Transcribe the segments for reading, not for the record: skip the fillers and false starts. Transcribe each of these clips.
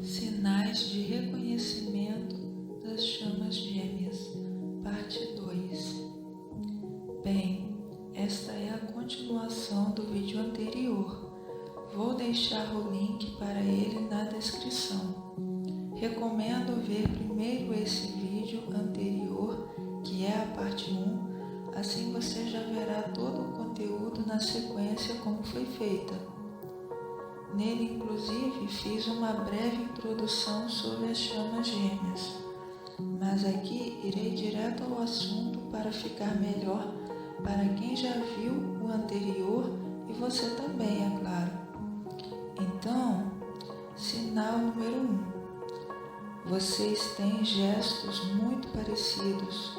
Sinais de reconhecimento das chamas gêmeas, parte 2. Bem, esta é a continuação do vídeo anterior. Vou deixar o link para ele na descrição. Recomendo ver primeiro esse vídeo anterior, que é a parte 1, assim você já verá todo o conteúdo na sequência como foi feita. Nele, inclusive, fiz uma breve introdução sobre as chamas gêmeas, mas aqui irei direto ao assunto para ficar melhor para quem já viu o anterior e você também, é claro. Então, sinal número 1. Vocês têm gestos muito parecidos,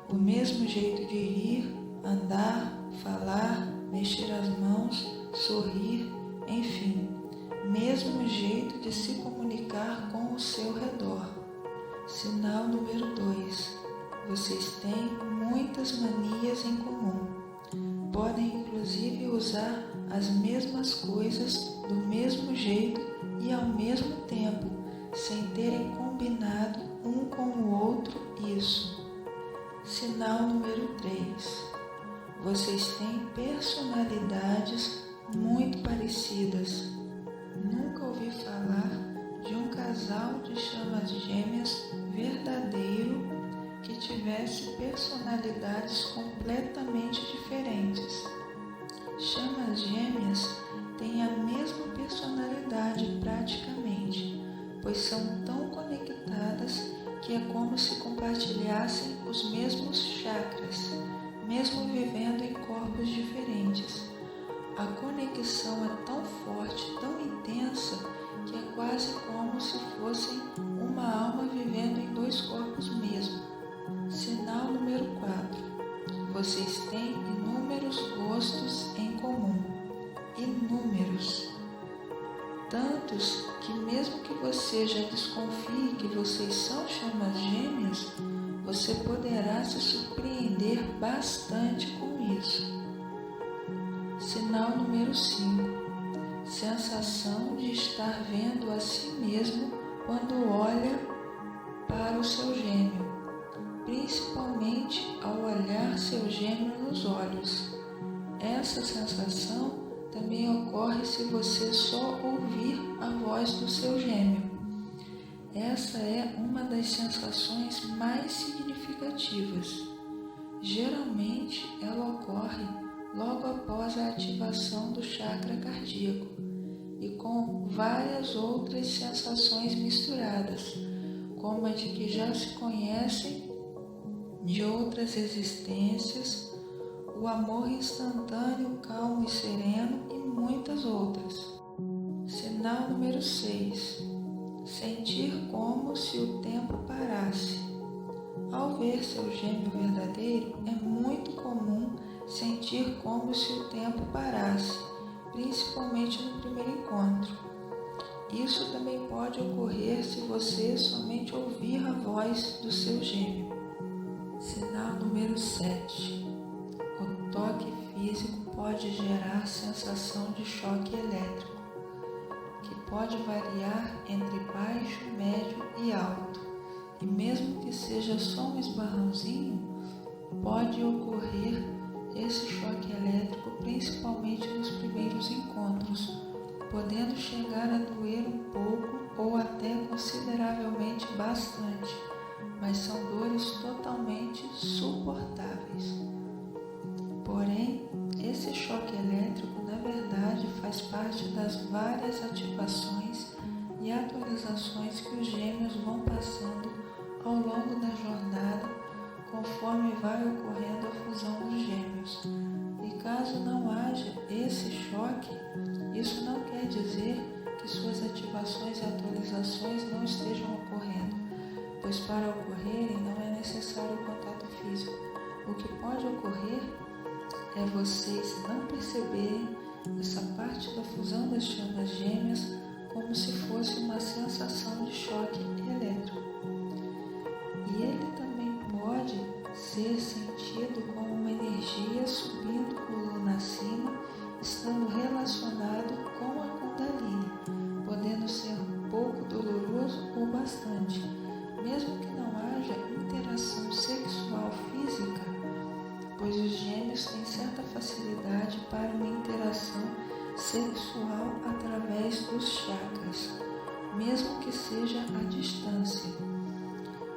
o mesmo jeito de rir, andar, falar, mexer as mãos, sorrir, enfim, mesmo jeito de se comunicar com o seu redor. Sinal número 2. Vocês têm muitas manias em comum. Podem inclusive usar as mesmas coisas do mesmo jeito e ao mesmo tempo, sem terem combinado um com o outro isso. Sinal número 3. Vocês têm personalidades muito parecidas. Nunca ouvi falar de um casal de chamas gêmeas verdadeiro que tivesse personalidades completamente diferentes. Chamas gêmeas têm a mesma personalidade praticamente, pois são tão conectadas que é como se compartilhassem os mesmos chakras, mesmo vivendo em corpos diferentes. A conexão é tão forte, tão intensa, que é quase como se fossem uma alma vivendo em dois corpos mesmo. Sinal número 4. Vocês têm inúmeros gostos em comum. Inúmeros. Tantos que mesmo que você já desconfie que vocês são chamas gêmeas, você poderá se surpreender bastante com isso. Sinal número 5. Sensação de estar vendo a si mesmo quando olha para o seu gêmeo, principalmente ao olhar seu gêmeo nos olhos. Essa sensação também ocorre se você só ouvir a voz do seu gêmeo. Essa é uma das sensações mais significativas. Geralmente ela ocorre logo após a ativação do chakra cardíaco e com várias outras sensações misturadas, como a de que já se conhecem de outras existências, o amor instantâneo, calmo e sereno e muitas outras. Sinal número 6. Sentir como se o tempo parasse. Ao ver seu gêmeo verdadeiro, é muito comum sentir como se o tempo parasse, principalmente no primeiro encontro. Isso também pode ocorrer se você somente ouvir a voz do seu gêmeo. Sinal número 7. O toque físico pode gerar sensação de choque elétrico, que pode variar entre baixo, médio e alto. E mesmo que seja só um esbarrãozinho, pode ocorrer esse choque elétrico principalmente nos primeiros encontros, podendo chegar a doer um pouco ou até consideravelmente bastante, mas são dores totalmente suportáveis. Porém, esse choque elétrico na verdade faz parte das várias ativações e atualizações que os gêmeos vão passando ao longo da jornada conforme vai ocorrendo a fusão dos gêmeos. E caso não haja esse choque, isso não quer dizer que suas ativações e atualizações não estejam ocorrendo, pois para ocorrerem não é necessário o contato físico. O que pode ocorrer é vocês não perceberem essa parte da fusão das chamas gêmeas como se fosse uma sensação de choque elétrico. E ele também pode ser sentido como uma energia subindo coluna acima, estando relacionado com a Kundalini, podendo ser um pouco doloroso através dos chakras, mesmo que seja à distância.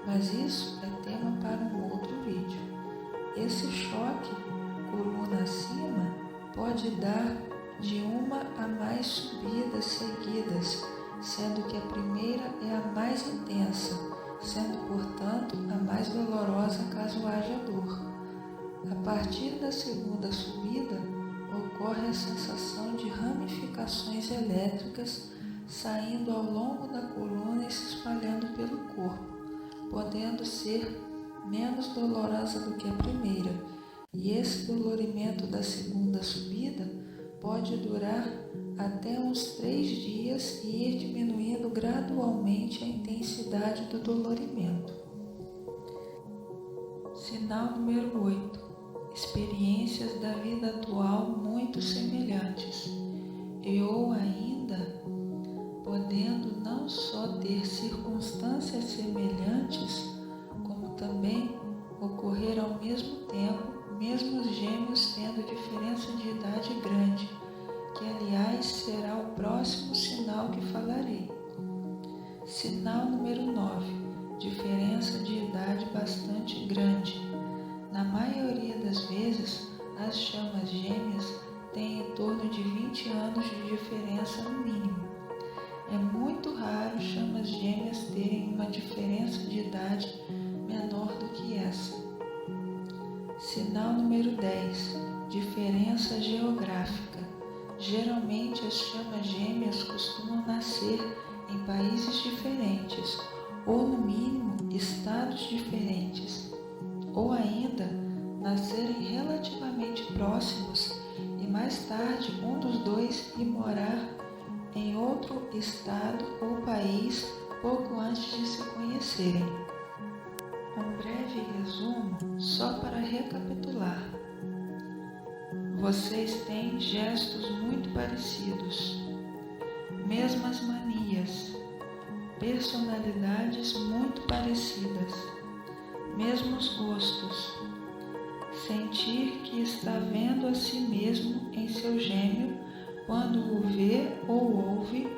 Mas isso é tema para um outro vídeo. Esse choque, coluna acima, pode dar de uma a mais subidas seguidas, sendo que a primeira é a mais intensa, sendo, portanto, a mais dolorosa caso haja dor. A partir da segunda subida, ocorre a sensação de ramificações elétricas saindo ao longo da coluna e se espalhando pelo corpo, podendo ser menos dolorosa do que a primeira. E esse dolorimento da segunda subida pode durar até uns 3 dias e ir diminuindo gradualmente a intensidade do dolorimento. Sinal número 8. Experiências da vida atual muito semelhantes ou ainda podendo não só ter circunstâncias semelhantes, como também ocorrer ao mesmo tempo, mesmo os gêmeos tendo diferença de idade grande, que aliás será o próximo sinal que falarei. Sinal número 9. Diferença de idade bastante grande. Na maioria das vezes, as chamas gêmeas têm em torno de 20 anos de diferença no mínimo. É muito raro chamas gêmeas terem uma diferença de idade menor do que essa. Sinal número 10. Diferença geográfica. Geralmente as chamas gêmeas costumam nascer em países diferentes, ou no mínimo estados diferentes, ou ainda nascerem relativamente próximos e mais tarde um dos dois ir morar em outro estado ou país pouco antes de se conhecerem. Um breve resumo só para recapitular. Vocês têm gestos muito parecidos, mesmas manias, personalidades muito parecidas, mesmos gostos, sentir que está vendo a si mesmo em seu gêmeo quando o vê ou ouve,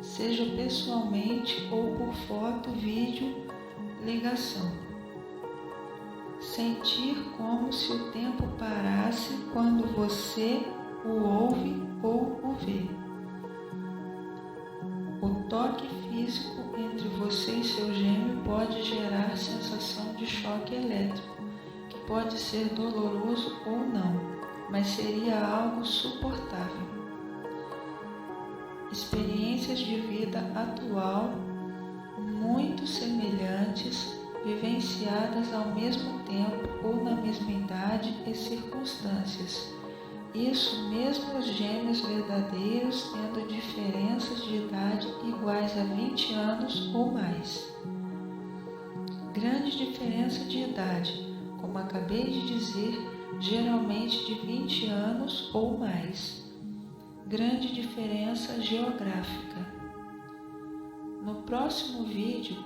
seja pessoalmente ou por foto, vídeo, ligação. Sentir como se o tempo parasse quando você o ouve ou o vê. O toque físico entre você e seu gêmeo pode gerar sensação de choque elétrico, que pode ser doloroso ou não, mas seria algo suportável. Experiências de vida atual muito semelhantes, vivenciadas ao mesmo tempo ou na mesma idade e circunstâncias. Isso mesmo os gêmeos verdadeiros tendo diferenças de idade iguais a 20 anos ou mais. Grande diferença de idade, como acabei de dizer, geralmente de 20 anos ou mais. Grande diferença geográfica. No próximo vídeo,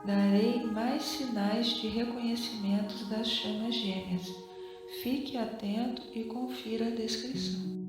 darei mais sinais de reconhecimento das chamas gêmeas. Fique atento e confira a descrição.